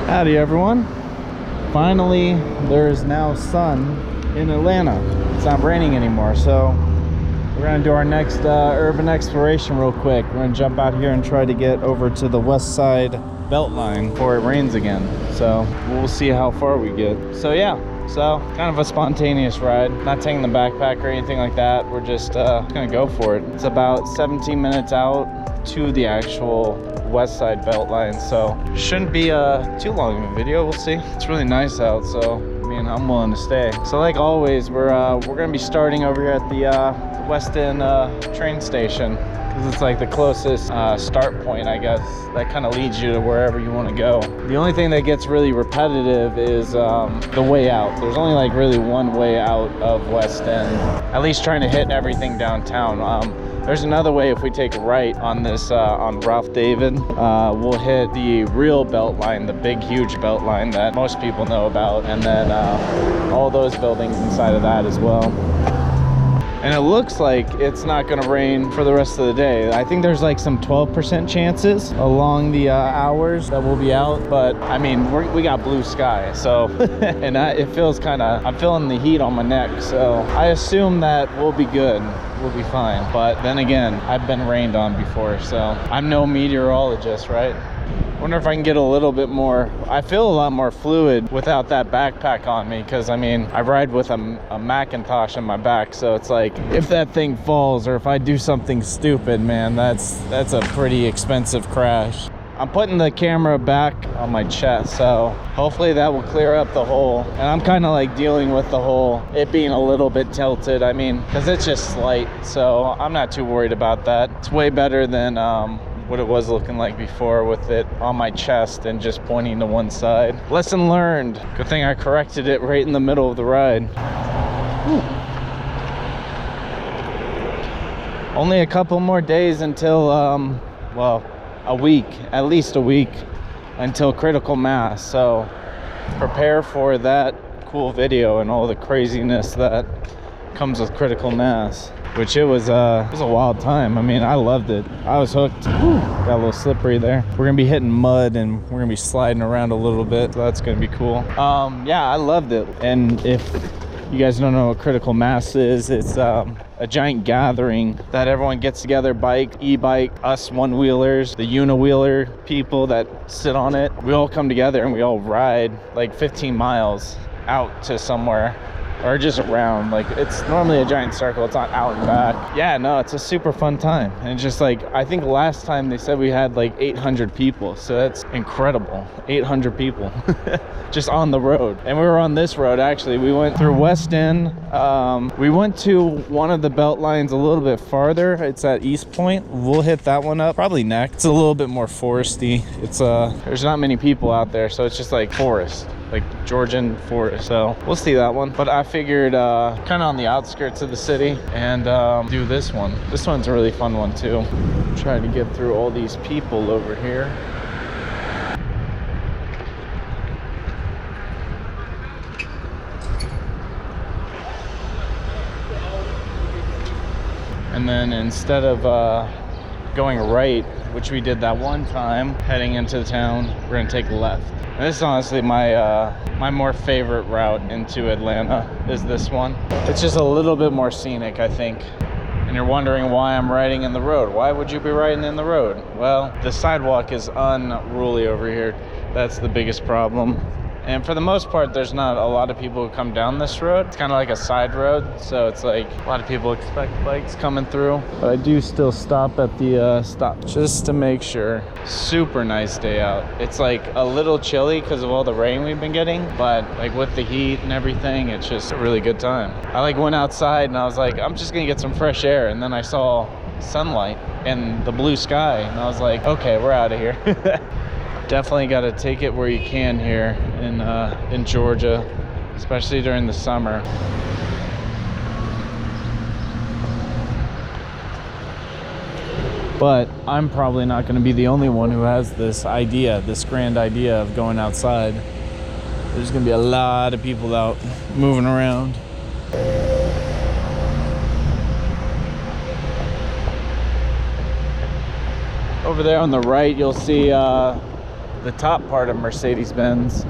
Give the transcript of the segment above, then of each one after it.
Howdy everyone. Finally, there's now sun in Atlanta. It's not raining anymore, so we're gonna do our next urban exploration real quick. We're gonna jump out here and try to get over to the Westside Belt Line before it rains again. So we'll see how far we get. So yeah, so kind of a spontaneous ride. Not taking the backpack or anything like that. We're just gonna go for it. It's about 17 minutes out to the actual Westside Belt Line, so shouldn't be too long of a video. We'll see. It's really nice out, so I mean, I'm willing to stay. So like always, we're gonna be starting over here at the West End train station, because it's like the closest start point, I guess, that kind of leads you to wherever you want to go. The only thing that gets really repetitive is the way out. There's only like really one way out of West End, at least trying to hit everything downtown. There's another way. If we take a right on this on Ralph David, we'll hit the real belt line, the big huge belt line that most people know about, and then all those buildings inside of that as well. And it looks like it's not gonna rain for the rest of the day. I think there's like some 12% chances along the hours that we'll be out, but I mean, we got blue sky, so and it feels kind of, I'm feeling the heat on my neck, so I assume that we'll be good. We'll be fine. But then again, I've been rained on before, so I'm no meteorologist, right? Wonder if I can get a little bit more. I feel a lot more fluid without that backpack on me, because I mean, I ride with a Macintosh on my back, so it's like if that thing falls or if I do something stupid, man, that's a pretty expensive crash. I'm putting the camera back on my chest, so hopefully that will clear up the hole. And I'm kind of like dealing with the hole, it being a little bit tilted. I mean, because it's just slight, so I'm not too worried about that. It's way better than what it was looking like before, with it on my chest and just pointing to one side. Lesson learned. Good thing I corrected it right in the middle of the ride. Whew. Only a couple more days until, well, a week, at least a week, until critical mass. So prepare for that cool video and all the craziness that comes with critical mass, which it was a wild time. I mean, I loved it. I was hooked. Whew, got a little slippery there. We're gonna be hitting mud and we're gonna be sliding around a little bit, so that's gonna be cool. Yeah, I loved it. And if you guys don't know what critical mass is, it's a giant gathering that everyone gets together, bike, e-bike, us one-wheelers, the uni-wheeler people that sit on it. We all come together and we all ride like 15 miles out to somewhere, or just around. Like, it's normally a giant circle, it's not out and back. Yeah, no, it's a super fun time. And it's just like, I think last time they said we had like 800 people, so that's incredible. 800 people just on the road. And we were on this road, actually. We went through West End. We went to one of the belt lines a little bit farther. It's at East Point. We'll hit that one up probably next. It's a little bit more foresty. It's there's not many people out there, so it's just like forest, like Georgian forest. So we'll see that one. But I figured kind of on the outskirts of the city and do this one. This one's a really fun one too. Trying to get through all these people over here. And then instead of going right, which we did that one time, heading into the town, we're gonna take left. And this is honestly my more favorite route into Atlanta, is this one. It's just a little bit more scenic, I think. And you're wondering why I'm riding in the road. Why would you be riding in the road? Well, the sidewalk is unruly over here. That's the biggest problem. And for the most part, there's not a lot of people who come down this road. It's kind of like a side road, so it's like a lot of people expect bikes coming through. But I do still stop at the stop just to make sure. Super nice day out. It's like a little chilly because of all the rain we've been getting, but like with the heat and everything, it's just a really good time. I like went outside and I was like, I'm just gonna get some fresh air, and then I saw sunlight and the blue sky, and I was like, okay, we're out of here. Definitely got to take it where you can here in Georgia, especially during the summer. But I'm probably not going to be the only one who has this idea, this grand idea of going outside. There's going to be a lot of people out moving around. Over there on the right, you'll see the top part of Mercedes-Benz.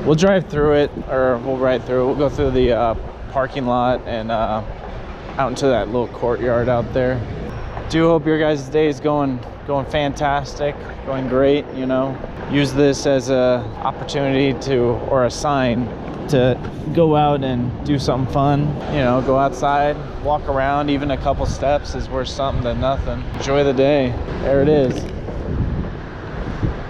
We'll drive through it, or we'll ride through it. We'll go through the parking lot and out into that little courtyard out there. Do hope your guys' day is going fantastic, going great. You know, use this as a opportunity to, or a sign to go out and do something fun. You know, go outside, walk around. Even a couple steps is worth something than nothing. Enjoy the day. There it is,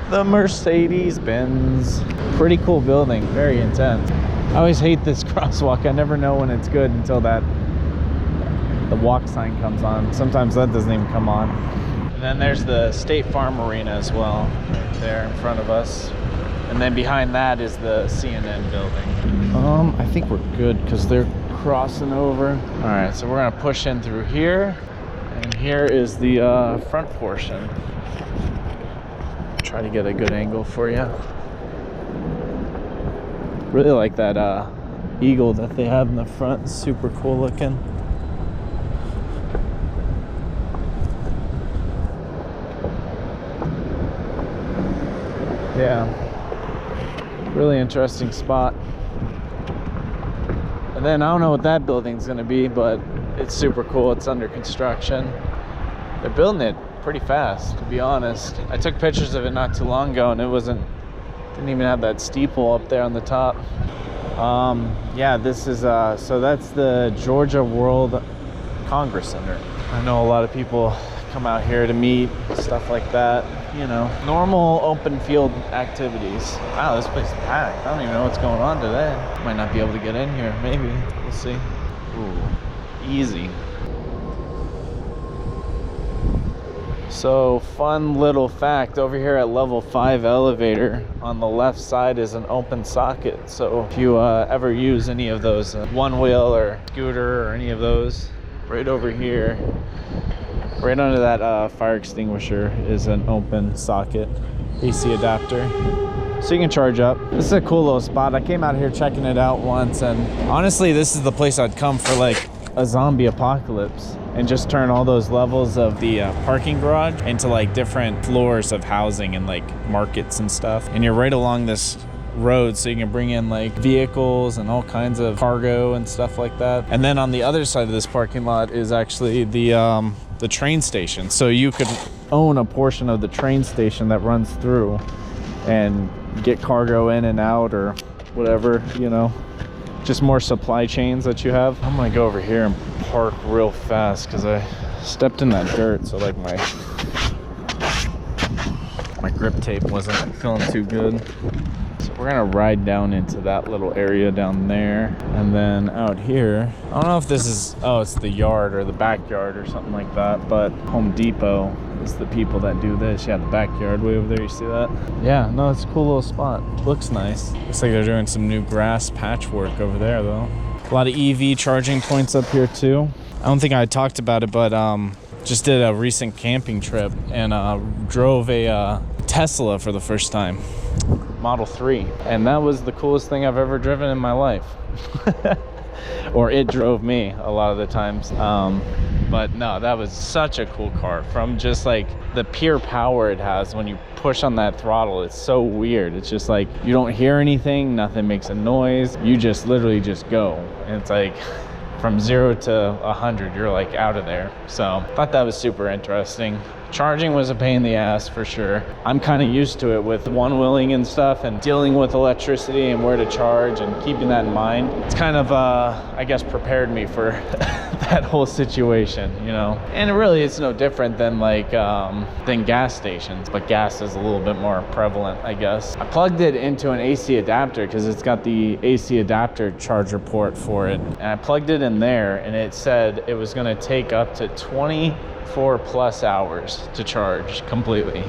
the Mercedes-Benz. Pretty cool building, very intense. I always hate this crosswalk. I never know when it's good until the walk sign comes on. Sometimes that doesn't even come on. And then there's the State Farm Arena as well, right there in front of us. And then behind that is the CNN building. I think we're good because they're crossing over. All right, so we're gonna push in through here. And here is the front portion. Try to get a good angle for you. Really like that eagle that they have in the front. It's super cool looking. Yeah, really interesting spot. And then I don't know what that building's gonna be, but it's super cool. It's under construction. They're building it pretty fast, to be honest. I took pictures of it not too long ago, and didn't even have that steeple up there on the top. Yeah, this is so that's the Georgia World Congress Center. I know a lot of people come out here to meet, stuff like that. You know, normal open field activities. Wow, this place is packed. I don't even know what's going on today. Might not be able to get in here. Maybe. We'll see. Ooh, easy. So, fun little fact, over here at level 5 elevator, on the left side is an open socket. So if you ever use any of those, one wheel or scooter or any of those, right over here, right under that fire extinguisher is an open socket AC adapter. So you can charge up. This is a cool little spot. I came out here checking it out once, and honestly, this is the place I'd come for like a zombie apocalypse, and just turn all those levels of the parking garage into like different floors of housing and like markets and stuff. And you're right along this road, so you can bring in like vehicles and all kinds of cargo and stuff like that. And then on the other side of this parking lot is actually the train station. So you could own a portion of the train station that runs through and get cargo in and out or whatever, you know. Just more supply chains that you have. I'm gonna go over here and park real fast because I stepped in that dirt, so like my grip tape wasn't feeling too good. So we're gonna ride down into that little area down there, and then out here, I don't know if this is, oh, it's the yard or the backyard or something like that, but Home Depot is the people that do this. Yeah, the backyard way over there, you see that? Yeah, no, it's a cool little spot. Looks nice. Looks like they're doing some new grass patchwork over there though. A lot of EV charging points up here too. I don't think I talked about it, but just did a recent camping trip and drove a Tesla for the first time. Model 3. And that was the coolest thing I've ever driven in my life. Or it drove me a lot of the times. But no, that was such a cool car. From just like the pure power it has when you push on that throttle, it's so weird. It's just like you don't hear anything, nothing makes a noise. You just literally just go. And it's like from 0 to 100, you're like out of there. So I thought that was super interesting. Charging was a pain in the ass for sure. I'm kind of used to it with one-wheeling and stuff and dealing with electricity and where to charge and keeping that in mind. It's kind of, I guess, prepared me for that whole situation, you know? And really, it's no different than like, than gas stations, but gas is a little bit more prevalent, I guess. I plugged it into an AC adapter because it's got the AC adapter charger port for it. And I plugged it in there and it said it was gonna take up to 24 plus hours to charge completely.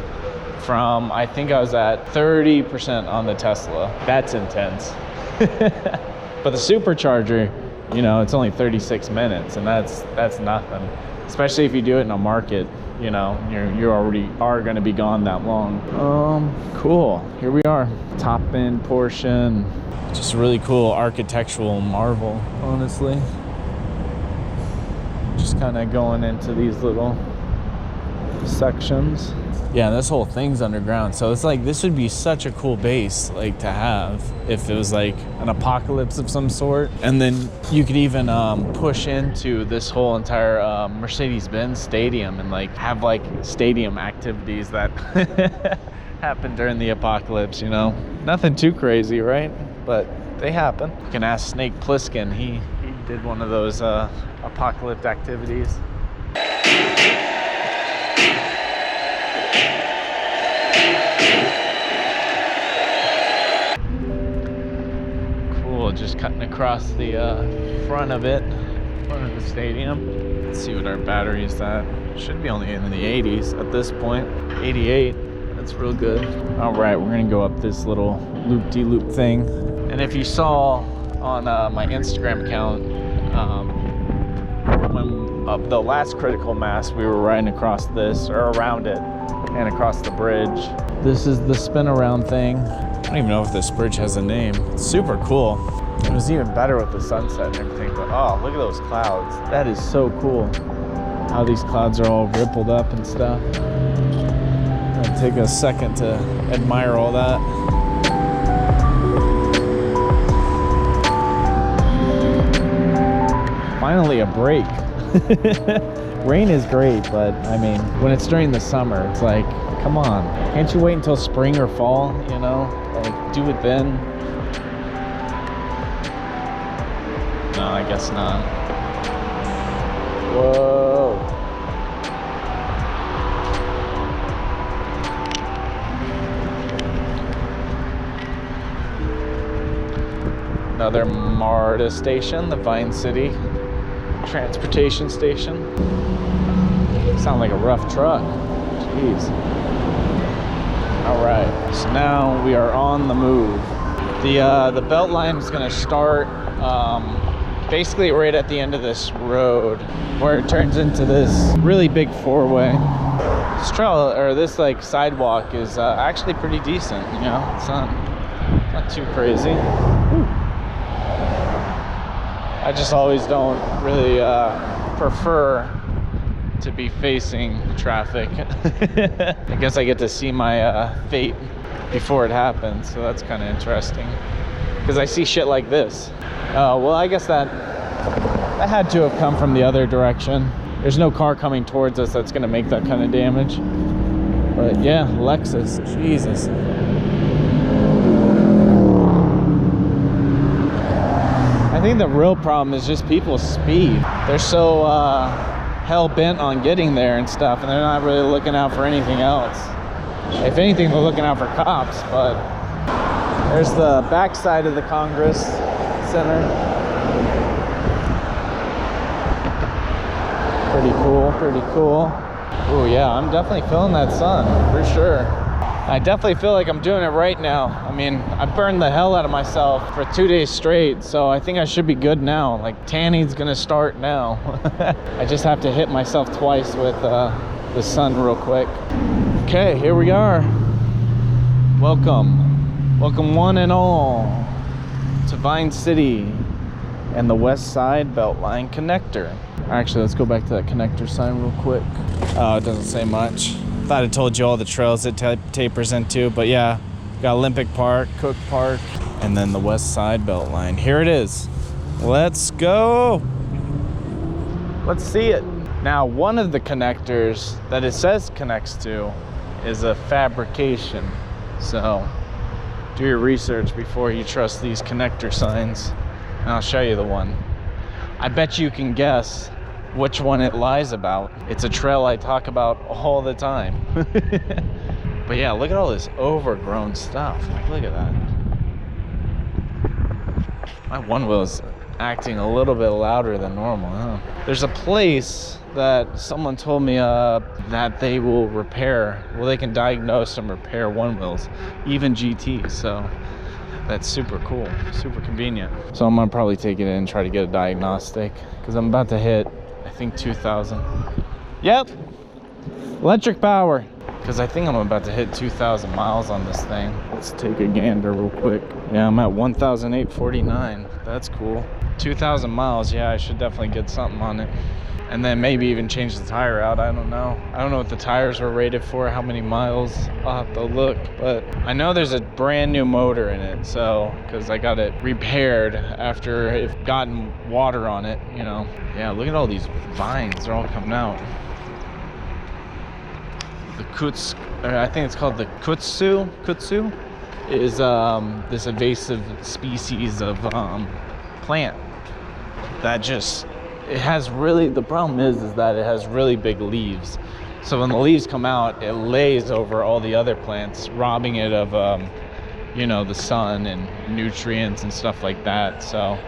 From, I think I was at 30% on the Tesla. That's intense. But the supercharger, you know, it's only 36 minutes and that's nothing. Especially if you do it in a market, you know, you already are gonna be gone that long. Cool, here we are. Top end portion. Just a really cool architectural marvel, honestly. Just kind of going into these little sections. Yeah, this whole thing's underground, so it's like this would be such a cool base like to have if it was like an apocalypse of some sort. And then you could even push into this whole entire Mercedes-Benz stadium and like have like stadium activities that happen during the apocalypse, you know. Nothing too crazy, right? But they happen. You can ask Snake Plissken. He did one of those apocalypse activities. Cool, just cutting across the front of it, front of the stadium. Let's see what our battery is at. Should be only in the 80s at this point. 88, that's real good. All right, we're gonna go up this little loop-de-loop thing. And if you saw on my Instagram account, when the last critical mass, we were riding across this, or around it, and across the bridge. This is the spin around thing. I don't even know if this bridge has a name. It's super cool. It was even better with the sunset and everything, but oh, look at those clouds. That is so cool. How these clouds are all rippled up and stuff. I'll take a second to admire all that. Finally a break. Rain is great, but I mean, when it's during the summer, it's like, come on. Can't you wait until spring or fall, you know? Like, do it then. No, I guess not. Whoa. Another MARTA station, the Vine City Transportation Station. Sound like a rough truck. Jeez. All right, so now we are on the move. The belt line is going to start basically right at the end of this road, where it turns into this really big four-way. This trail, or this like sidewalk, is actually pretty decent. You know, it's not too crazy. Ooh. I just always don't really prefer to be facing traffic. I guess I get to see my fate before it happens, so that's kind of interesting. Because I see shit like this. Well, I guess that had to have come from the other direction. There's no car coming towards us that's gonna make that kind of damage. But yeah, Lexus, Jesus. I think the real problem is just people's speed. They're so hell-bent on getting there and stuff, and they're not really looking out for anything else. If anything, they're looking out for cops. But there's the backside of the Congress Center. Pretty cool, pretty cool. Oh yeah, I'm definitely feeling that sun, for sure. I definitely feel like I'm doing it right now. I mean, I burned the hell out of myself for 2 days straight, so I think I should be good now. Like, tanning's gonna start now. I just have to hit myself twice with the sun real quick. Okay, here we are. Welcome one and all to Vine City and the Westside Belt Line connector. Actually, let's go back to that connector sign real quick. Oh, it doesn't say much. Thought I told you all the trails it tapers into, but yeah, got Olympic Park, Cook Park, and then the Westside Belt Line. Here it is. Let's go. Let's see it. Now, one of the connectors that it says connects to is a fabrication. So do your research before you trust these connector signs, and I'll show you the one. I bet you can guess which one it lies about. It's a trail I talk about all the time. But yeah, look at all this overgrown stuff. Like, look at that. My one wheel is acting a little bit louder than normal, huh? There's a place that someone told me that they will repair, well, they can diagnose and repair one wheels, even GTs, so that's super cool, super convenient. So I'm gonna probably take it in and try to get a diagnostic, because I'm about to hit, I think, 2,000. Yep, electric power. Because I think I'm about to hit 2,000 miles on this thing. Let's take a gander real quick. Yeah, I'm at 1,849. That's cool. 2,000 miles, yeah, I should definitely get something on it. and then maybe even change the tire out. I don't know what the tires were rated for, how many miles. I'll have to look, but I know there's a brand new motor in it, so because I got it repaired after it gotten water on it, you know. Yeah, look at all these vines, they're all coming out. The I think it's called the kudzu is this invasive species of plant that just, it has really, the problem is that it has really big leaves. So when the leaves come out, it lays over all the other plants, robbing it of, you know, the sun and nutrients and stuff like that. So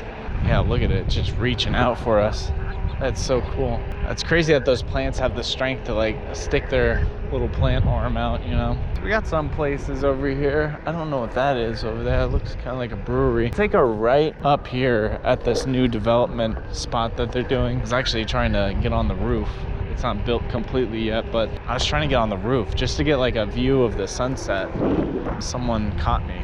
yeah, look at it, just reaching out for us. That's so cool. That's crazy that those plants have the strength to like stick their little plant arm out, you know. We got some places over here. I don't know what that is over there. It looks kind of like a brewery. Take a right up here at this new development spot that they're doing. I was actually trying to get on the roof. It's not built completely yet, but I was trying to get on the roof just to get like a view of the sunset. Someone caught me.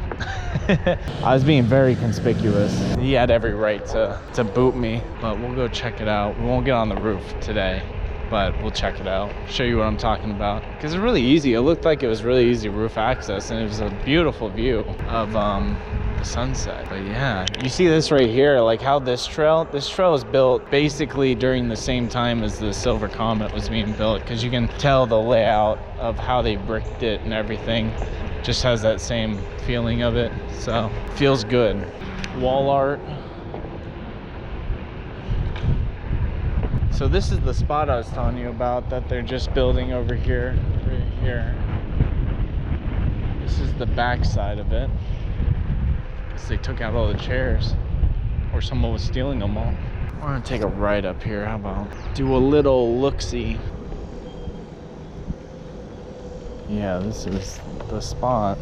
I was being very conspicuous. He had every right to boot me, but we'll go check it out. We won't get on the roof today, but we'll check it out, show you what I'm talking about, because it's really easy. It looked like it was really easy roof access, and it was a beautiful view of the sunset. But yeah, you see this right here, like how this trail was built basically during the same time as the Silver Comet was being built, because you can tell the layout of how they bricked it and everything just has that same feeling of it, so feels good. Wall art. So this is the spot I was telling you about that they're just building over here, right here. This is the back side of it. Because they took out all the chairs, or someone was stealing them all. We're gonna take a right up here. How about do a little look-see? Yeah, this is the spot.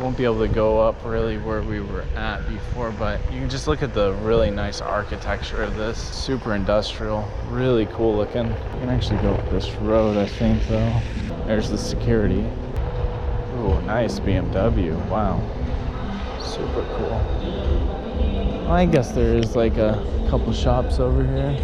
Won't be able to go up really where we were at before, but you can just look at the really nice architecture of this. Super industrial, really cool looking. You can actually go up this road, I think, though. There's the security. Ooh, nice BMW. Wow, super cool. Well, I guess there is like a couple shops over here.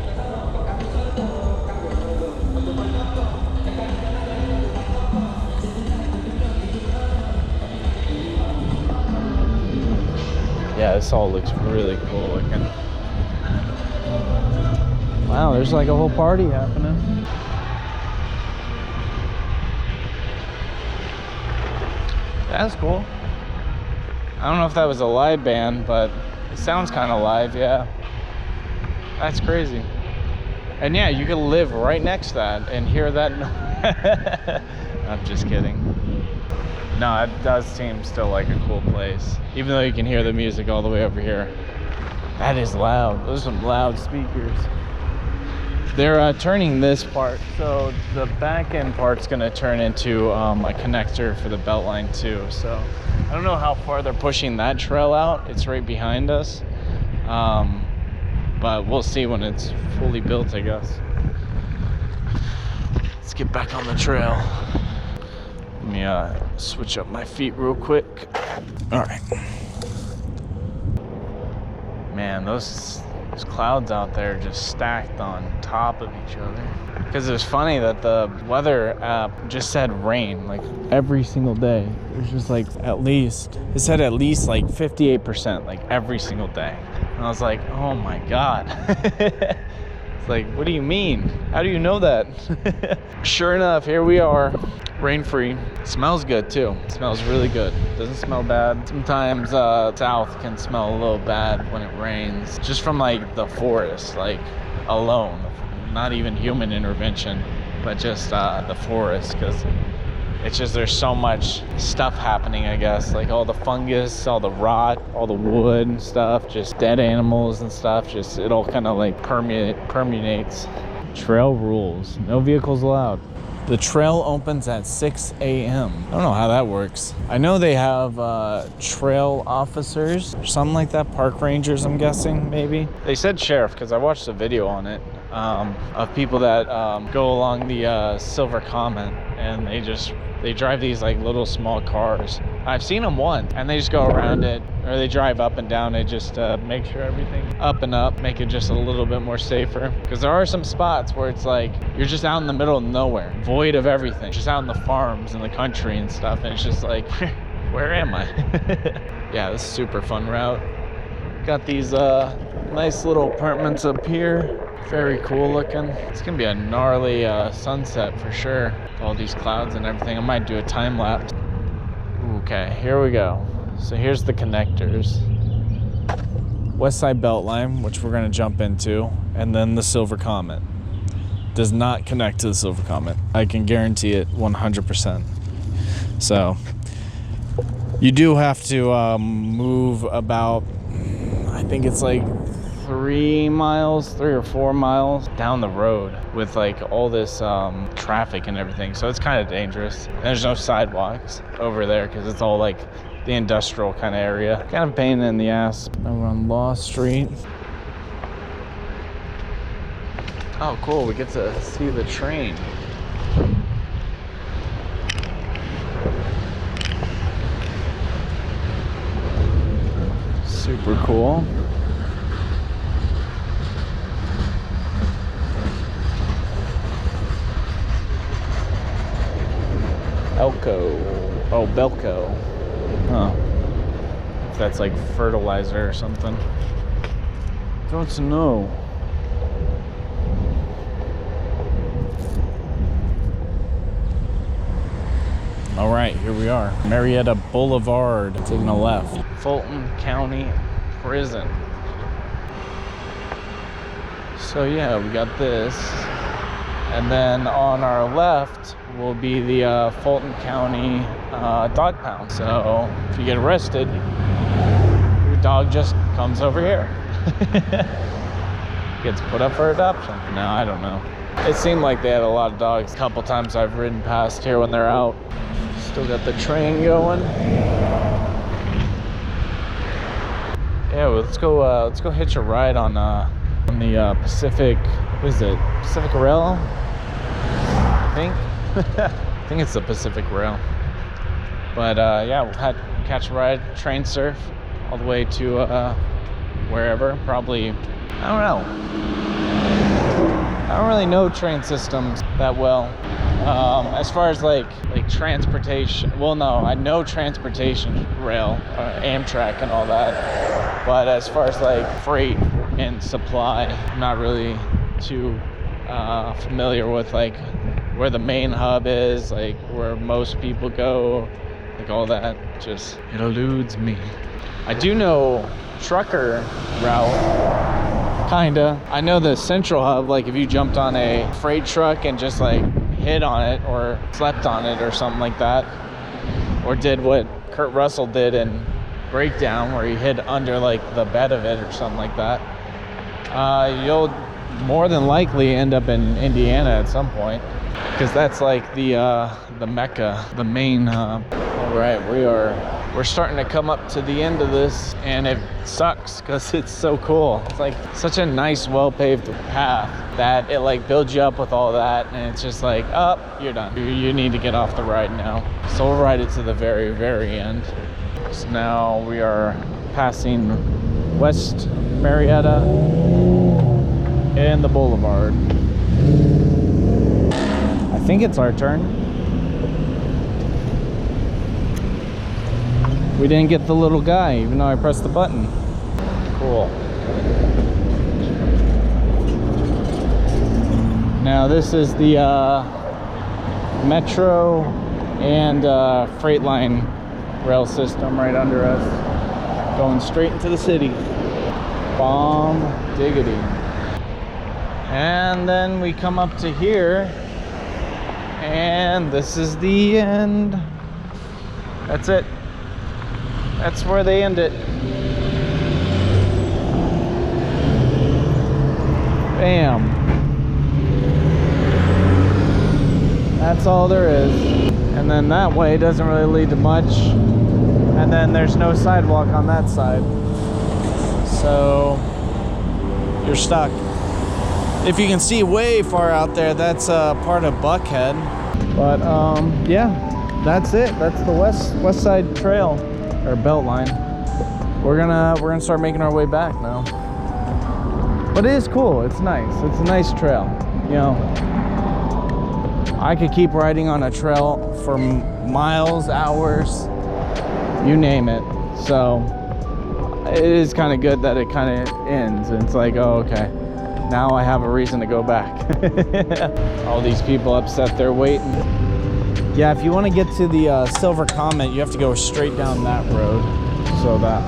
Yeah, this all looks really cool looking. Wow, there's like a whole party happening. That's cool. I don't know if that was a live band, but it sounds kind of live, yeah. That's crazy. And yeah, you could live right next to that and hear that. I'm just kidding. No, it does seem still like a cool place, even though you can hear the music all the way over here. That is loud. Those are some loud speakers. They're turning this part, so the back end part's gonna turn into a connector for the belt line too. So I don't know how far they're pushing that trail out. It's right behind us, but we'll see when it's fully built, I guess. Let's get back on the trail. Let me switch up my feet real quick. All right. Man, those clouds out there just stacked on top of each other. Because it was funny that the weather app just said rain like every single day. It was just like it said at least like 58% like every single day. And I was like, oh my God. It's like, what do you mean? How do you know that? Sure enough, here we are. Rain-free. Smells good too. Smells really good. Doesn't smell bad. Sometimes south can smell a little bad when it rains, just from like the forest, like alone. Not even human intervention, but just the forest, because it's just, there's so much stuff happening, I guess, like all the fungus, all the rot, all the wood and stuff, just dead animals and stuff, just it all kind of like permeates. Trail rules. No vehicles allowed. The trail opens at 6 a.m. I don't know how that works. I know they have trail officers or something like that, park rangers, I'm guessing, maybe. They said sheriff because I watched a video on it of people that go along the Silver Comet, and they just They drive these like little small cars. I've seen them once, and they just go around it, or they drive up and down it, just make sure everything's up and up, make it just a little bit more safer. Because there are some spots where it's like you're just out in the middle of nowhere, void of everything, just out in the farms and the country and stuff, and it's just like, where am I? Yeah, this is a super fun route. Got these nice little apartments up here. Very cool looking. It's gonna be a gnarly sunset for sure. All these clouds and everything. I might do a time lapse. Okay, here we go. So here's the connectors. Westside Belt Line, which we're gonna jump into, and then the Silver Comet. Does not connect to the Silver Comet. I can guarantee it 100%. So you do have to move about, I think it's like 3 or 4 miles down the road with like all this traffic and everything, so it's kind of dangerous. And there's no sidewalks over there because it's all like the industrial kind of area. Kind of a pain in the ass. Now we're on Law Street. Oh cool, we get to see the train. Super cool. Belco. Huh. If that's like fertilizer or something. Don't know. All right, here we are. Marietta Boulevard. Taking a left. Fulton County Prison. So yeah, we got this. And then on our left will be the Fulton County dog pound. So if you get arrested, your dog just comes over here. Gets put up for adoption. No, I don't know. It seemed like they had a lot of dogs. A couple times I've ridden past here when they're out. Still got the train going. Yeah, well, let's go hitch a ride on the Pacific. What is it? Pacific Rail? I think. I think it's the Pacific Rail. But yeah, we'll catch a ride, train surf all the way to wherever. Probably, I don't know. I don't really know train systems that well. As far as like transportation, well, no, I know transportation, rail, Amtrak and all that. But as far as like freight and supply, I'm not really too familiar with like where the main hub is, like where most people go, like all that. Just, it eludes me. I do know trucker route, kinda. I know the central hub, like if you jumped on a freight truck and just like hit on it or slept on it or something like that, or did what Kurt Russell did in Breakdown, where he hid under like the bed of it or something like that, you'll more than likely end up in Indiana at some point, because that's like the Mecca, the main hub. All right, we're starting to come up to the end of this, and it sucks because it's so cool. It's like such a nice, well-paved path that it like builds you up with all that, and it's just like, oh, you're done. You need to get off the ride now. So we'll ride it to the very, very end. So now we are passing West Marietta and the Boulevard. I think it's our turn. We didn't get the little guy, even though I pressed the button. Cool. Now this is the Metro and Freight Line rail system right under us, going straight into the city. Bomb diggity. And then we come up to here, and this is the end. That's it. That's where they end it. Bam. That's all there is. And then that way doesn't really lead to much. And then there's no sidewalk on that side. So you're stuck. If you can see way far out there, that's part of Buckhead. But yeah, that's it. That's the West Side Trail or Belt Line. We're gonna start making our way back now. But it is cool. It's nice. It's a nice trail. You know, I could keep riding on a trail for miles, hours, you name it. So it is kind of good that it kind of ends. And it's like, oh, okay, now I have a reason to go back. All these people upset, they're waiting. Yeah, if you want to get to the Silver Comet, you have to go straight down that road. So that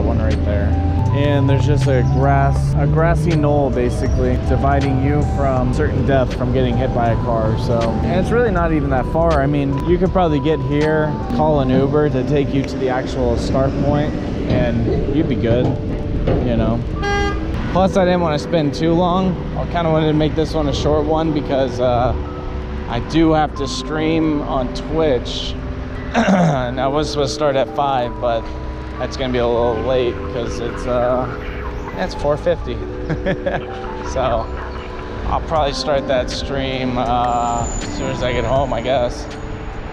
one right there. And there's just a grassy knoll basically dividing you from certain death from getting hit by a car. So, and it's really not even that far. I mean, you could probably get here, call an Uber to take you to the actual start point, and you'd be good, you know. Plus, I didn't want to spend too long. I kind of wanted to make this one a short one because I do have to stream on Twitch. And I was supposed to start at 5, but that's gonna be a little late because it's 4:50. So I'll probably start that stream as soon as I get home, I guess.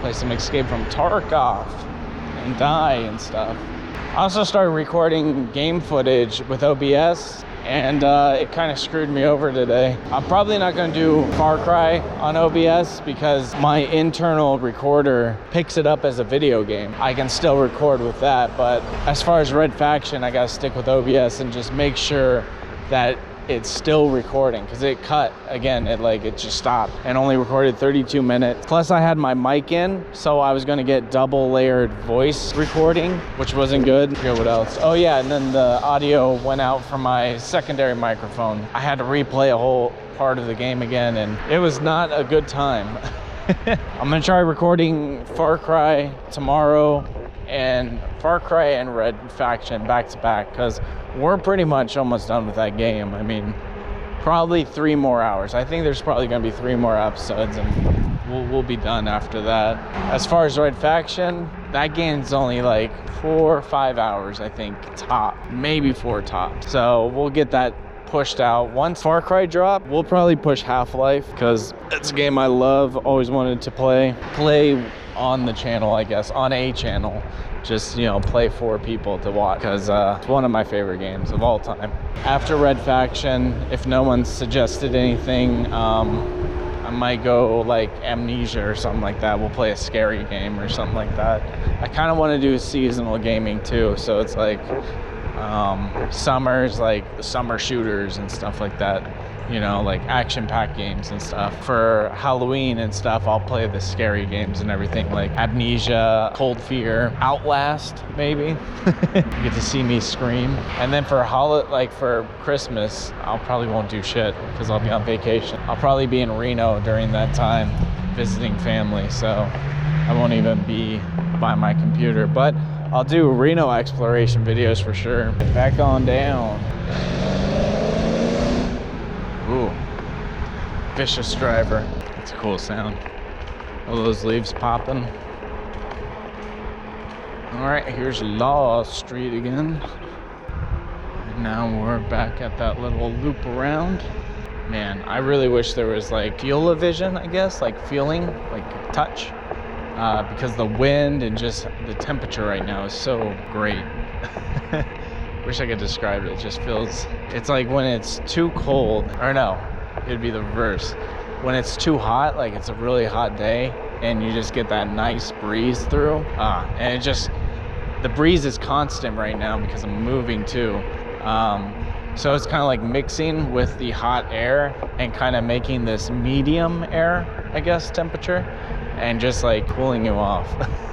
Play some Escape from Tarkov and die and stuff. I also started recording game footage with OBS, and it kind of screwed me over today. I'm probably not going to do Far Cry on OBS because my internal recorder picks it up as a video game. I can still record with that, but as far as Red Faction, I got to stick with OBS and just make sure that it's still recording, because it cut again. It just stopped and only recorded 32 minutes. Plus I had my mic in, so I was going to get double layered voice recording, which wasn't good. I forget what else. Oh yeah, and then the audio went out from my secondary microphone. I had to replay a whole part of the game again, and it was not a good time. I'm gonna try recording Far Cry tomorrow, and Far Cry and Red Faction back to back, because we're pretty much almost done with that game. I mean, probably 3 more hours. I think there's probably gonna be 3 more episodes, and we'll be done after that. As far as Red Faction, that game's only like 4 or 5 hours, I think, top, maybe 4 top. So we'll get that pushed out. Once Far Cry drop, we'll probably push Half-Life, because it's a game I love, always wanted to play on the channel, I guess, on a channel. Just, you know, play for people to watch, because it's one of my favorite games of all time. After Red Faction, if no one suggested anything, I might go like Amnesia or something like that. We'll play a scary game or something like that. I kind of want to do seasonal gaming too, so it's like summers, like the summer shooters and stuff like that, you know, like action-packed games and stuff. For Halloween and stuff, I'll play the scary games and everything, like Amnesia, Cold Fear, Outlast, maybe. You get to see me scream. And then for for Christmas, I'll probably won't do shit because I'll be on vacation. I'll probably be in Reno during that time visiting family, so I won't even be by my computer, but I'll do Reno exploration videos for sure. Back on down. Ooh, vicious driver. It's a cool sound. All those leaves popping. All right, here's Law Street again. And now we're back at that little loop around. Man, I really wish there was like feel-o-vision, I guess, like feeling, like touch. Because the wind and just the temperature right now is so great. Wish I could describe it. It just feels, it's like when it's too cold, or no, it'd be the reverse. When it's too hot, like it's a really hot day, and you just get that nice breeze through. And it just, the breeze is constant right now because I'm moving too. So it's kind of like mixing with the hot air and kind of making this medium air, I guess, temperature, and just like cooling you off.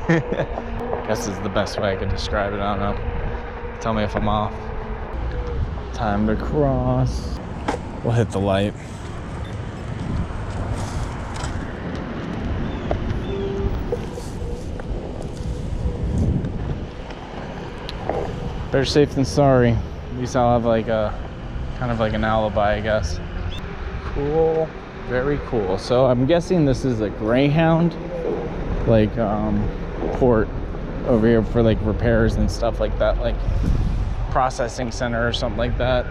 I guess is the best way I could describe it. I don't know. Tell me if I'm off. Time to cross. We'll hit the light. Better safe than sorry. At least I'll have like a kind of like an alibi, I guess. Cool, very cool. So I'm guessing this is a Greyhound, like port over here for like repairs and stuff like that, like processing center or something like that.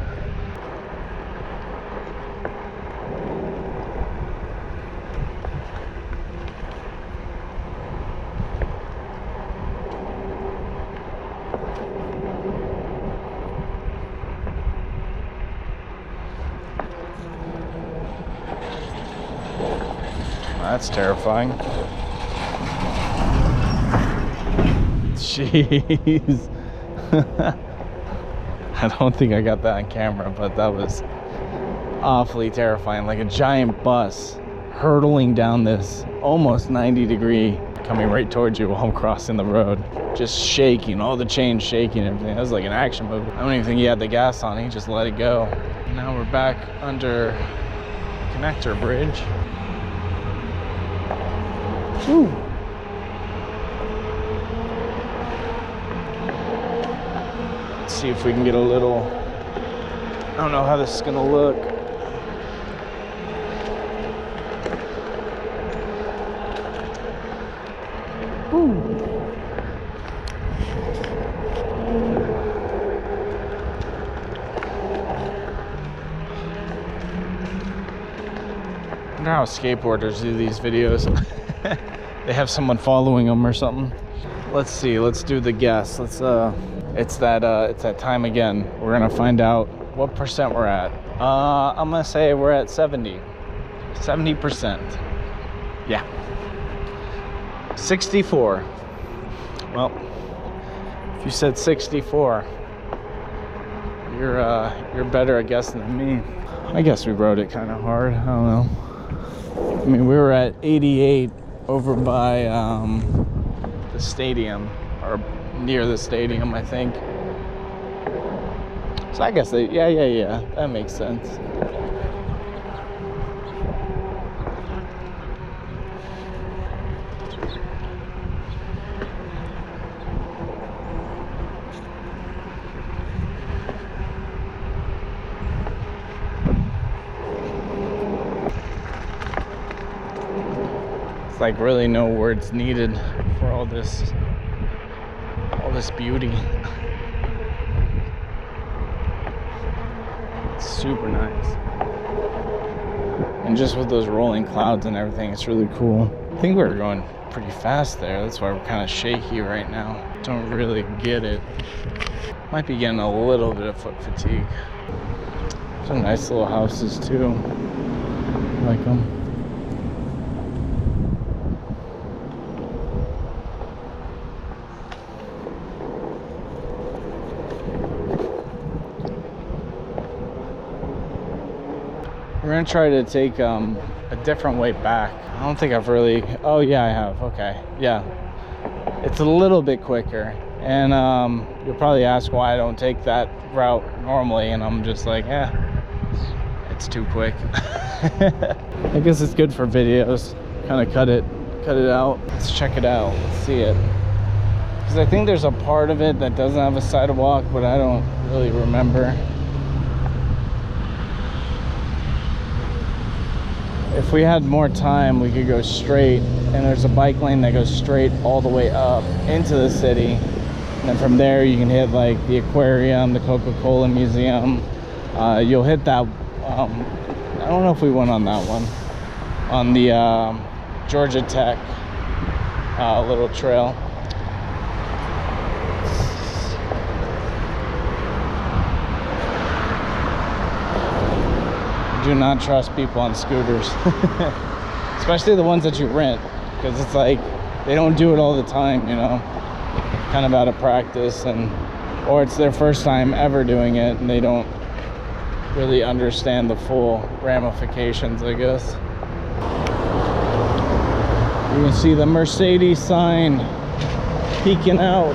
That's terrifying. Jeez. I don't think I got that on camera, but that was awfully terrifying. Like a giant bus hurtling down this almost 90-degree, coming right towards you while I'm crossing the road. Just shaking, all the chains shaking and everything. That was like an action movie. I don't even think he had the gas on, he just let it go. Now we're back under connector bridge. Woo. Let's see if we can get a little, I don't know how this is gonna look. Woo. I wonder how skateboarders do these videos. They have someone following them or something. Let's see, let's do the guess. It's that time again. We're gonna find out what percent we're at. I'm gonna say we're at 70%. Yeah. 64. Well, if you said 64, you're better at guessing than me. I guess we rode it kind of hard. I don't know. I mean, we were at 88 over by the stadium, or near the stadium, I think. So I guess yeah, that makes sense. Like really no words needed for all this beauty. It's super nice, and just with those rolling clouds and everything, it's really cool. I think we were going pretty fast there, that's why we're kind of shaky right now. Don't really get it. Might be getting a little bit of foot fatigue. Some nice little houses too, I like them. We're gonna try to take a different way back. I don't think I've really, oh yeah, I have, okay. Yeah, it's a little bit quicker. And you'll probably ask why I don't take that route normally, and I'm just like, it's too quick. I guess it's good for videos. Kind of cut it out. Let's check it out, let's see it. Because I think there's a part of it that doesn't have a sidewalk, but I don't really remember. If we had more time, we could go straight, and there's a bike lane that goes straight all the way up into the city. And then from there, you can hit like the aquarium, the Coca-Cola Museum. You'll hit that, I don't know if we went on that one, on the Georgia Tech little trail. Do not trust people on scooters. Especially the ones that you rent, because it's like they don't do it all the time, you know, kind of out of practice, or it's their first time ever doing it and they don't really understand the full ramifications, I guess. You can see the Mercedes sign peeking out.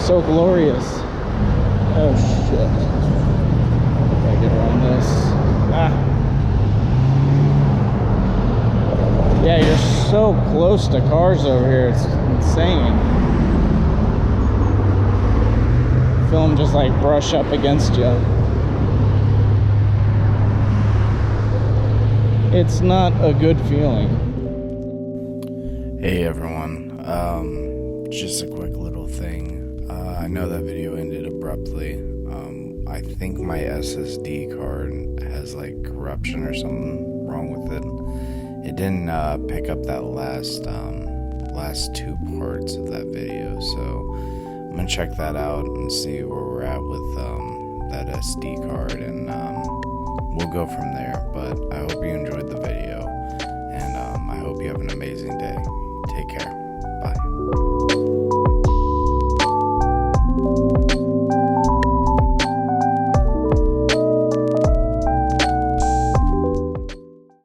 So glorious. Oh shit. Get around this. Yeah, you're so close to cars over here, it's insane. Feel them just like brush up against you. It's not a good feeling. Hey everyone, just a quick little thing. I know that video ended abruptly. I think my SSD card has like corruption or something wrong with it. It didn't pick up that last two parts of that video, so I'm gonna check that out and see where we're at with that SD card, and we'll go from there. But I hope you enjoyed the video.